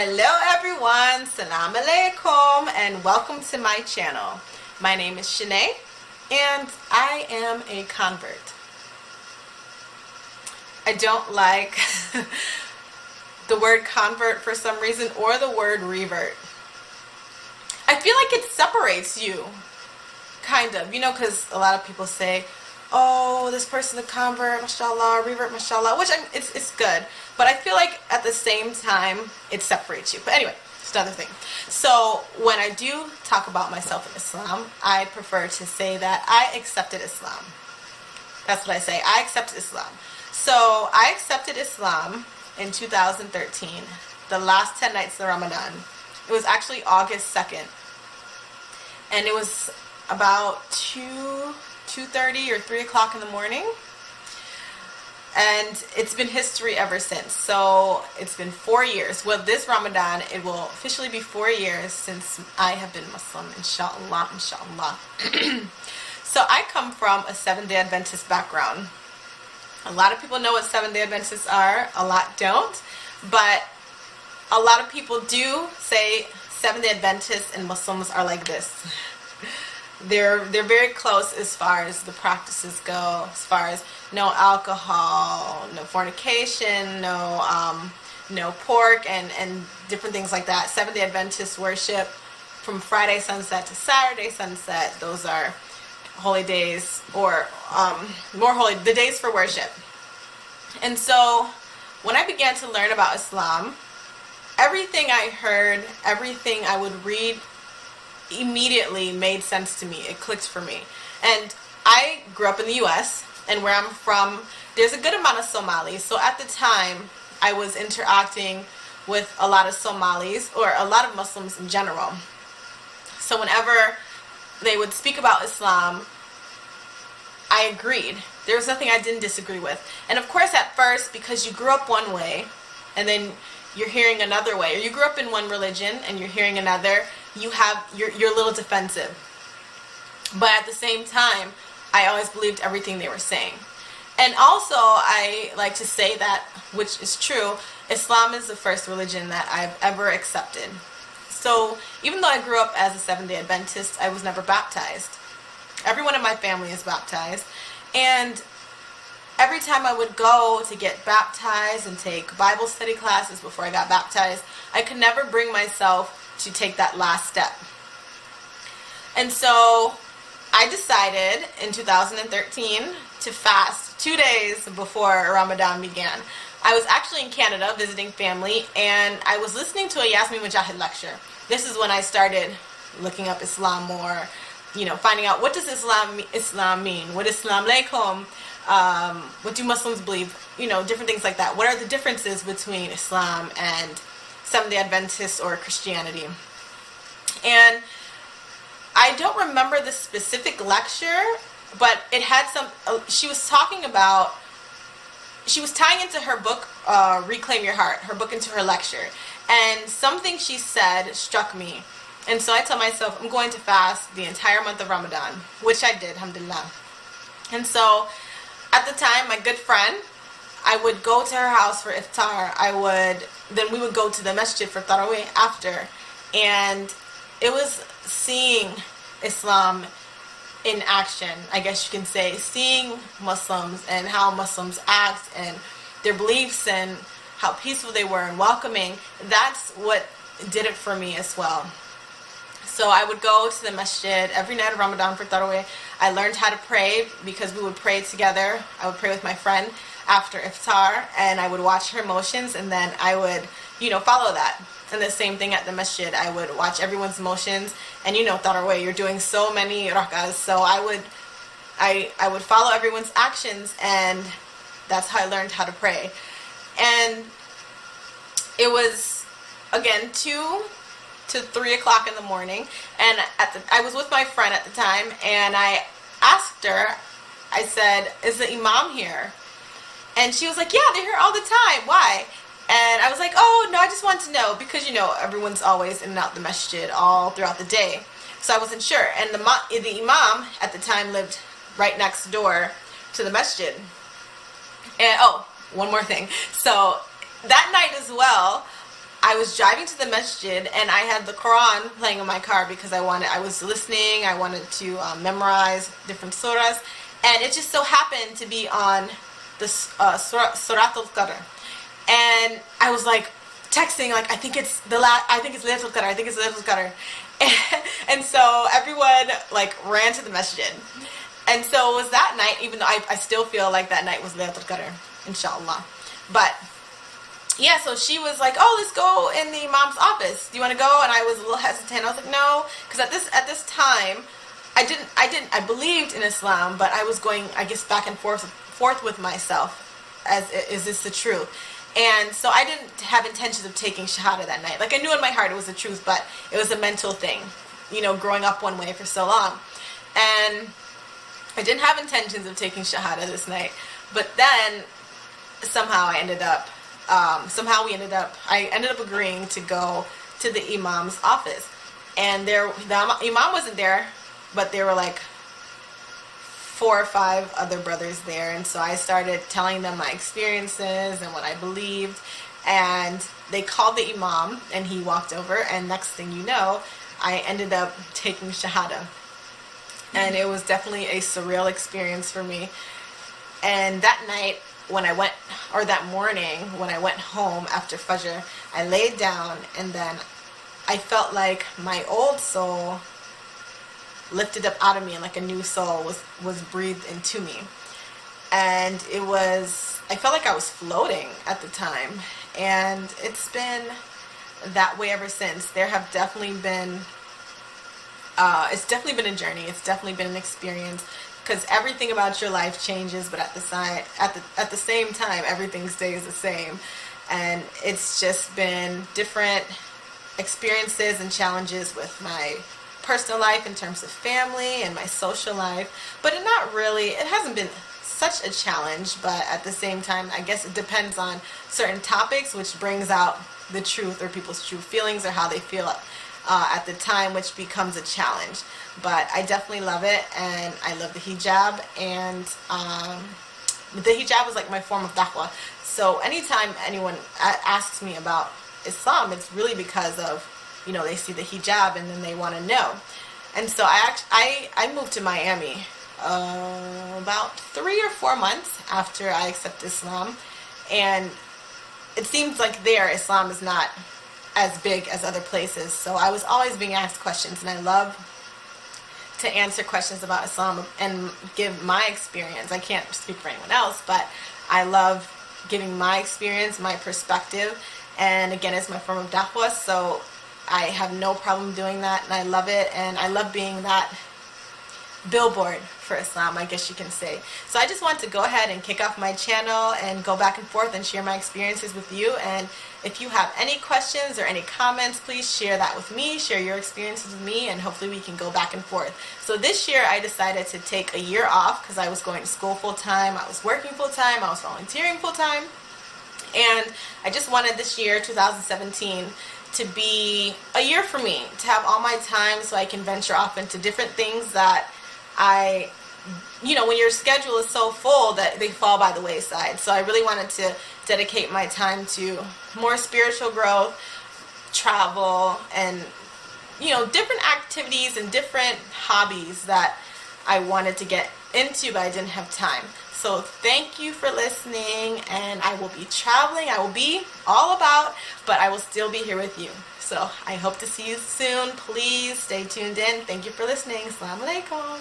Hello everyone, Salam Alaikum, and welcome to my channel. My name is Shanae, and I am a convert. I don't like the word convert for some reason, or the word revert. I feel like it separates you, kind of, because a lot of people say, oh, this person's a convert, mashallah, revert, mashallah, which it's good. But I feel like at the same time, it separates you. But anyway, it's another thing. So when I do talk about myself in Islam, I prefer to say that I accepted Islam. That's what I say. I accepted Islam. So I accepted Islam in 2013, the last 10 nights of Ramadan. It was actually August 2nd. And it was about 2:30 or 3 o'clock in the morning. And it's been history ever since. So it's been 4 years. Well, this Ramadan, it will officially be 4 years since I have been Muslim, inshallah, inshallah. So I come from a Seventh-day Adventist background. A lot of people know what Seventh-day Adventists are. A lot don't. But a lot of people do say Seventh-day Adventists and Muslims are like this. They're very close as far as the practices go, as far as no alcohol, no fornication, no pork, and different things like that. Seventh-day Adventist worship from Friday sunset to Saturday sunset. Those are holy days, or more holy, the days for worship. And so when I began to learn about Islam, everything I heard, everything I would read, immediately made sense to me. It clicked for me. And I grew up in the US, and where I'm from, there's a good amount of Somalis. So at the time, I was interacting with a lot of Somalis, or a lot of Muslims in general. So whenever they would speak about Islam, I agreed. There was nothing I didn't disagree with. And of course, at first, because you grew up one way, and then you're hearing another way, or you grew up in one religion and you're hearing another, you're a little defensive. But at the same time, I always believed everything they were saying. And also, I like to say that, which is true, Islam is the first religion that I've ever accepted. So even though I grew up as a Seventh-day Adventist, I was never baptized. Everyone in my family is baptized. And every time I would go to get baptized and take Bible study classes before I got baptized, I could never bring myself to take that last step. And so I decided in 2013 to fast 2 days before Ramadan began. I was actually in Canada visiting family, and I was listening to a Yasmin Mujahid lecture. This is when I started looking up Islam more, finding out, what does Islam mean? What is Islam alaikum? What do Muslims believe? Different things like that. What are the differences between Islam and Seventh-day Adventists or Christianity? And I don't remember the specific lecture, but it had she was talking about, she was tying into her book, Reclaim Your Heart, her book into her lecture. And something she said struck me. And so I told myself, I'm going to fast the entire month of Ramadan, which I did, alhamdulillah. And so at the time, my good friend, I would go to her house for iftar. Then we would go to the masjid for tarawih after. And it was seeing Islam in action, I guess you can say, seeing Muslims and how Muslims act and their beliefs and how peaceful they were and welcoming. That's what did it for me as well. So I would go to the masjid every night of Ramadan for tarawih. I learned how to pray because we would pray together. I would pray with my friend after iftar, and I would watch her motions, and then I would, follow that. And the same thing at the masjid. I would watch everyone's motions, and tarawih, you're doing so many rak'ahs, so I would follow everyone's actions, and that's how I learned how to pray. And it was, again, 2 to 3 o'clock in the morning, and I was with my friend at the time, and I asked her, I said, is the imam here? And she was like, yeah, they're here all the time. Why? And I was like, oh, no, I just want to know, because, everyone's always in and out the masjid all throughout the day. So I wasn't sure. And the imam at the time lived right next door to the masjid. And, oh, one more thing. So that night as well, I was driving to the masjid and I had the Quran playing in my car because I was listening, I wanted to memorize different surahs, and it just so happened to be on the Surat al-Qadr. And I was like texting, like, I think it's Laylatul Qadr, I think it's Laylatul Qadr. And so everyone like ran to the masjid. And so it was that night, even though I still feel like that night was Laylatul Qadr, inshallah. But yeah, so she was like, oh, let's go in the imam's office. Do you want to go? And I was a little hesitant. I was like, no, because at this time, I believed in Islam, but I was going, I guess, back and forth with myself, as is this the truth? And so I didn't have intentions of taking Shahada that night. Like, I knew in my heart it was the truth, but it was a mental thing, you know, growing up one way for so long. And I didn't have intentions of taking Shahada this night. But then somehow I ended up agreeing to go to the imam's office. And the imam wasn't there, but there were like 4 or 5 other brothers there. And so I started telling them my experiences and what I believed. And they called the imam and he walked over, and next thing you know, I ended up taking Shahada. And it was definitely a surreal experience for me. And that night, that morning when I went home after Fajr, I laid down, and then I felt like my old soul lifted up out of me, and like a new soul was breathed into me. And I felt like I was floating at the time. And it's been that way ever since. There have definitely been, it's definitely been a journey. It's definitely been an experience, because everything about your life changes, but at the same time, everything stays the same. And it's just been different experiences and challenges with my personal life in terms of family and my social life. But it hasn't been such a challenge, but at the same time, I guess it depends on certain topics, which brings out the truth or people's true feelings or how they feel at the time, which becomes a challenge. But I definitely love it, and I love the hijab, and the hijab is like my form of da'wah. So anytime anyone asks me about Islam, it's really because of, you know, they see the hijab and then they want to know. And so I moved to Miami about 3 or 4 months after I accepted Islam, and it seems like there Islam is not as big as other places. So I was always being asked questions, and I love to answer questions about Islam and give my experience. I can't speak for anyone else, but I love giving my experience, my perspective, and again, it's my form of da'wah, so I have no problem doing that, and I love it, and I love being that billboard for Islam, I guess you can say. So I just want to go ahead and kick off my channel and go back and forth and share my experiences with you. And if you have any questions or any comments, please share that with me, share your experiences with me, and hopefully we can go back and forth. So this year I decided to take a year off because I was going to school full-time, I was working full-time, I was volunteering full-time, and I just wanted this year, 2017, to be a year for me, to have all my time so I can venture off into different things that when your schedule is so full that they fall by the wayside. So I really wanted to dedicate my time to more spiritual growth, travel, and, different activities and different hobbies that I wanted to get into, but I didn't have time. So thank you for listening, and I will be traveling. I will be all about, but I will still be here with you. So I hope to see you soon. Please stay tuned in. Thank you for listening. Assalamu alaikum.